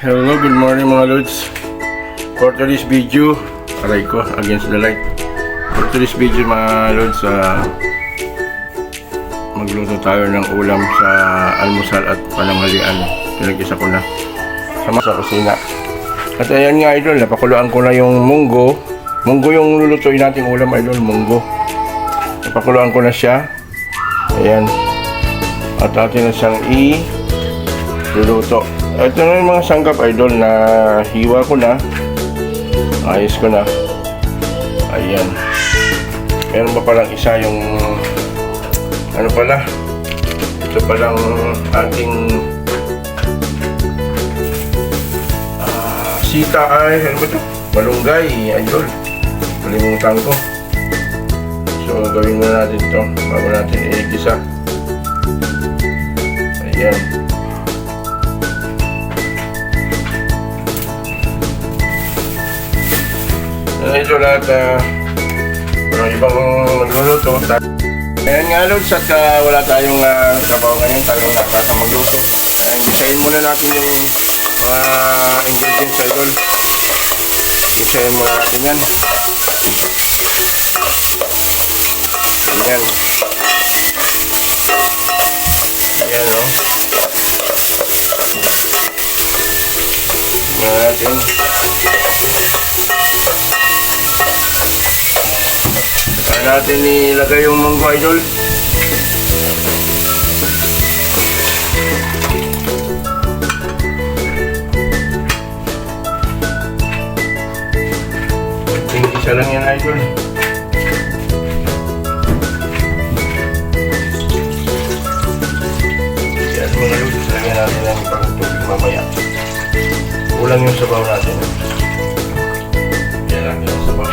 Hello, good morning mga lods. For today's video, aray ko, against the light. For today's video mga lods, magluto tayo ng ulam sa almusal at pananghalian. Pinag-isa ko na sa kusina. At ayan nga idol, napakuluan ko na yung munggo. Munggo yung lulutuin nating ulam idol, munggo. Napakuluan ko na siya. Ayan. At atin na siyang i-luluto. Ito na yung mga sangkap idol na hiwa ko na. Ayos ko na. Ayan. Meron pa palang isa yung ano pala. Ito palang ating sita ay ano ba ito? Malunggay idol. Malimutan ko. So gawin muna natin ito bago natin i-gisa. Ayan. Ito lahat ng ibang magluluto. Ayan nga lods, at wala tayong trabaho ngayon, tayong nakata magluto. Ayan, gisahin muna natin yung ingredients idol. Gisahin muna natin yan. Ayan. Ayan no. Tingnan natin. Kaya natin ilagay yung munggo idol. Isa lang yan idol. Yan mga lods, lagyan natin ang ibang tubig mamaya. Kulang yung sabaw natin. Yan lang yung sabaw.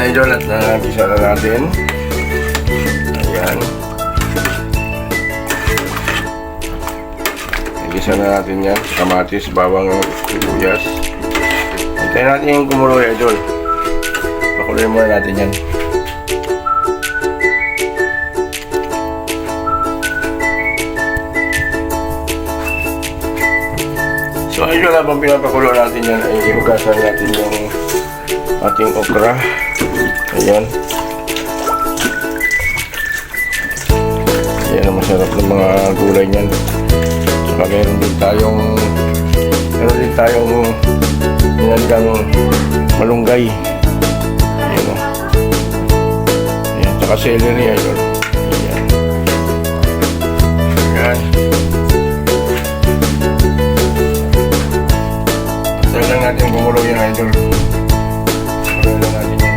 Idol, at nagisa na natin. Ayan. Nagisa na natin yan. Kamatis, bawang, sibuyas. Hintayin natin yung kumulo idol. Pakuloyin muna natin yan. So idol, habang pinapakulo natin yan ay ihugasan natin yung ating okra. Ayan. Ayan ang masarap ng mga gulay niyan. Saka meron din tayong nilagang malunggay. Ayan o. Ayan. Saka celery idol. Ayan. Ayan. Tayo lang natin kumulo yan idol. Kumulo lang natin yan.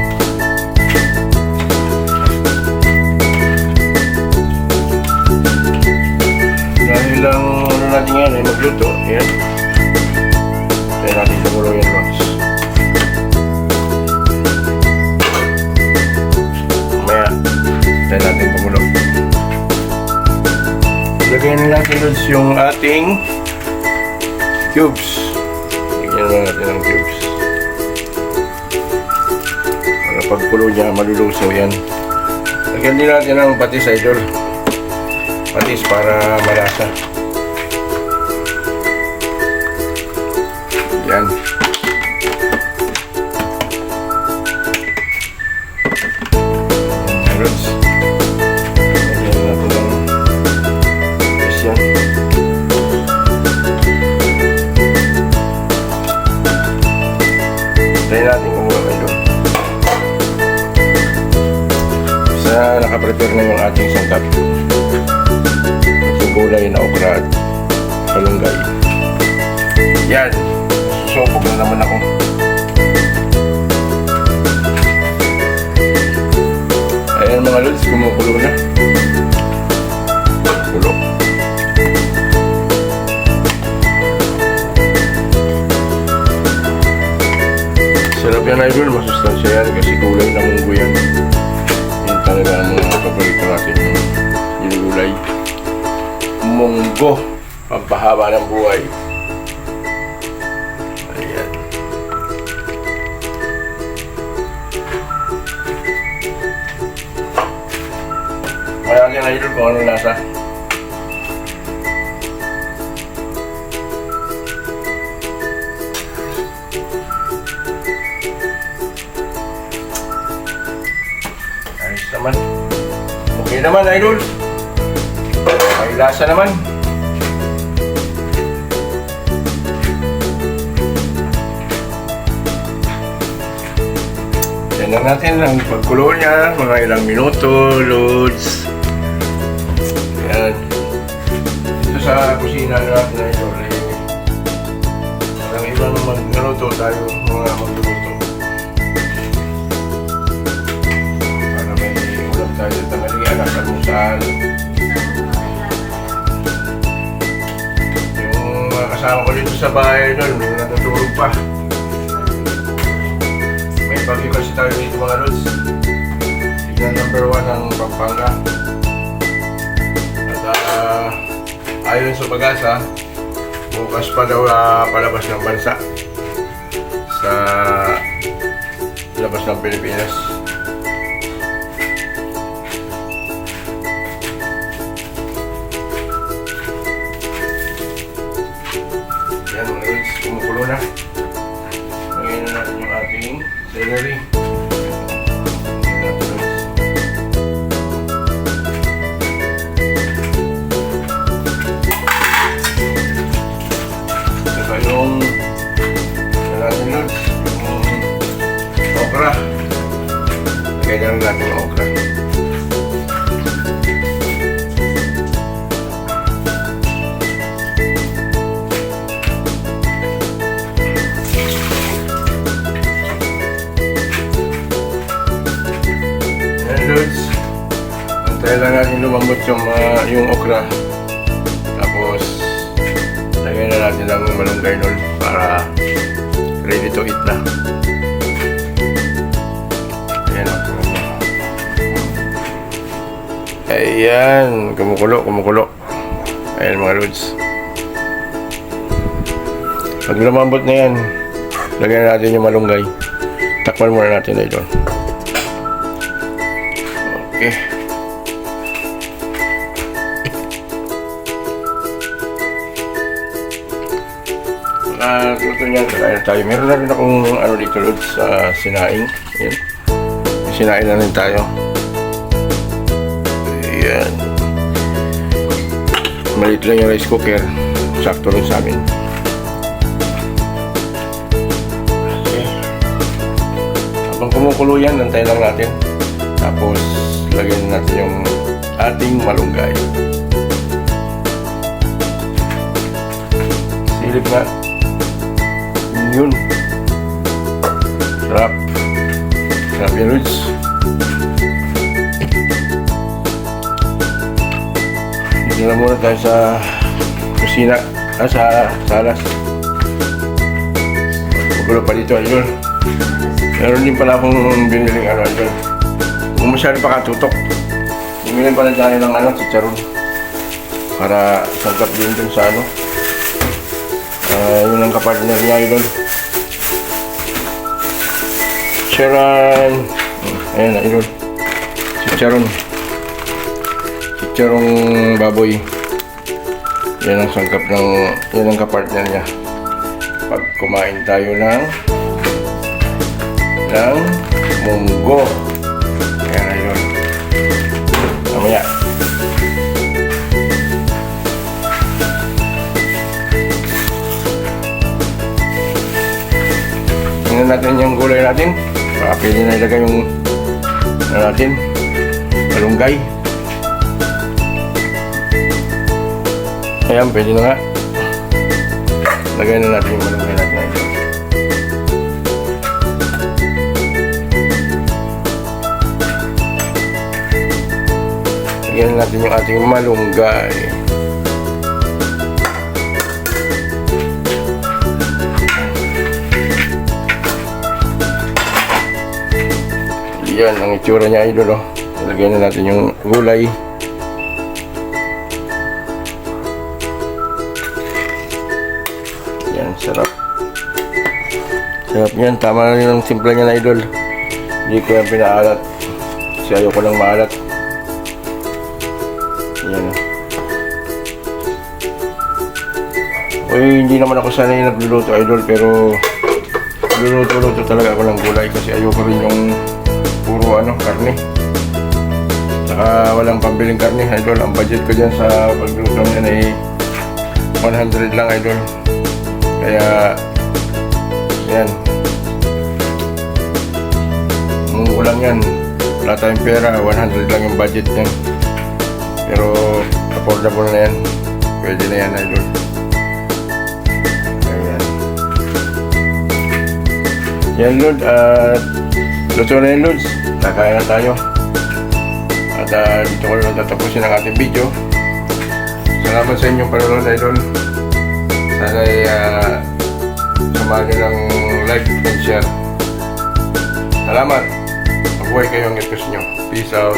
Ilang ano natin yan ay magluto. Ayan. Tayo natin kumulo yan lods. Mamaya tayo natin kumulo. Lagyan na natin lods yung ating cubes. Lagyan na natin ng cubes para pagkulo niya malulusaw yan. Lagyan din natin ng patis idol. Patis para malasa. Yan. Lods. Lagyan natin ng patis yan. Tayo natin kumuha idol. Sa nakaprepare na yung ating sangkap. Gulay na okra at malunggay. Yan. Susubok na naman ako. Ayan mga lods, kumukulo na. Kulo. Sarap yan idol, masustansya yan kasi gulay na munggo yan. Yan talaga ang mga paborito natin. Yung gulay. Munggo, pampahaba ng buhay. Ayan. mga idol kung ano lasa. Ayos naman. Okay naman idol. May lasa naman. Tignan natin ang pagkulo niya, mga ilang minuto, loads. Ayan. Dito sa kusina natin na ito, parang ibang magluto tayo, mga magluluto. Para may ulam tayo sa tanghalian, nasa almusal. Yung mga kasama ko dito sa bahay doon, natutulog pa. Bagyo kasi tayo dito mga lods. Tignan number 1 ng Pampanga. At ayon sa pag-asa, bukas pa daw palabas ng bansa sa labas ng Pilipinas. Yan mga lods, kumukulo na. Ngayon na natin yung ating celery. Saka yung natin lods, yung okra. Lagay na lang natin yung okra. Lods, antayin lang natin lumambot yung okra. Tapos lagyan na natin ng malunggay nun para ready to eat na. Ayan, kumukulo. Ayan mga lods. Pag lumambot na yan, lagyan na natin yung malunggay. Takpan muna natin na ito. Okay. Gusto niyan, kakain tayo. Meron na rin akong ano dito lods sa sinaing. Ayan. Sinaing na rin tayo. Ayan. Maliit lang yung rice cooker. Sakto rin sa amin. Okay. Habang kumukulo yan, nantayin lang natin. Tapos lagyan natin yung ating malunggay. Silip nga. Yun. Sarap. Sarap yung lods. Dito na muna tayo sa kusina. Sa salas. Magulo pa dito idol. Meron din pala akong biniling idol. Kung masyari pa katutok, imilin pa na tayo ng chicharon para sangkap din dun sa yun ang kapartner niya idol. Chicharon. Ayan na idol. Chicharong baboy. Yan ang sangkap yan ang kapartner niya. Pag kumain tayo ng munggo. Ayan na yun. Mamaya. Tingnan natin yung gulay natin. Baka pwede na ilagay yung natin. Malunggay. Ayan, pwede na nga. Lagay na natin yung malunggay natin. Lagyan natin yung ating malunggay. Yan ang itsura niya idol. Lagyan na natin yung gulay. Yan, sarap. Sarap yan. Tama na rin ang simpla niya na idol. Hindi ko yan pinaalat. Kasi ayaw ko lang maalat. Ayan. Uy, hindi naman ako sanay nagluluto, idol, pero luluto-luto talaga ako ng gulay kasi ayoko rin yung puro karne. Saka walang pambiling karne, idol. Ang budget ko dyan sa pagluto niyan ay 100 lang, idol. Kaya yan, munggo lang yan. Wala tayong pera, 100 lang yung budget niyan. Pero affordable na yan. Pwede na yan, idol. Ayan. Yan, Lord. At luto na yan, Lord. Kakain na tayo. At dito ko lang tatapusin ang ating video. Salamat sa inyong panonood, idol. Sana ay samahan nyo ng like and share. Salamat. Mabuhay kayo ang itos nyo. Peace out.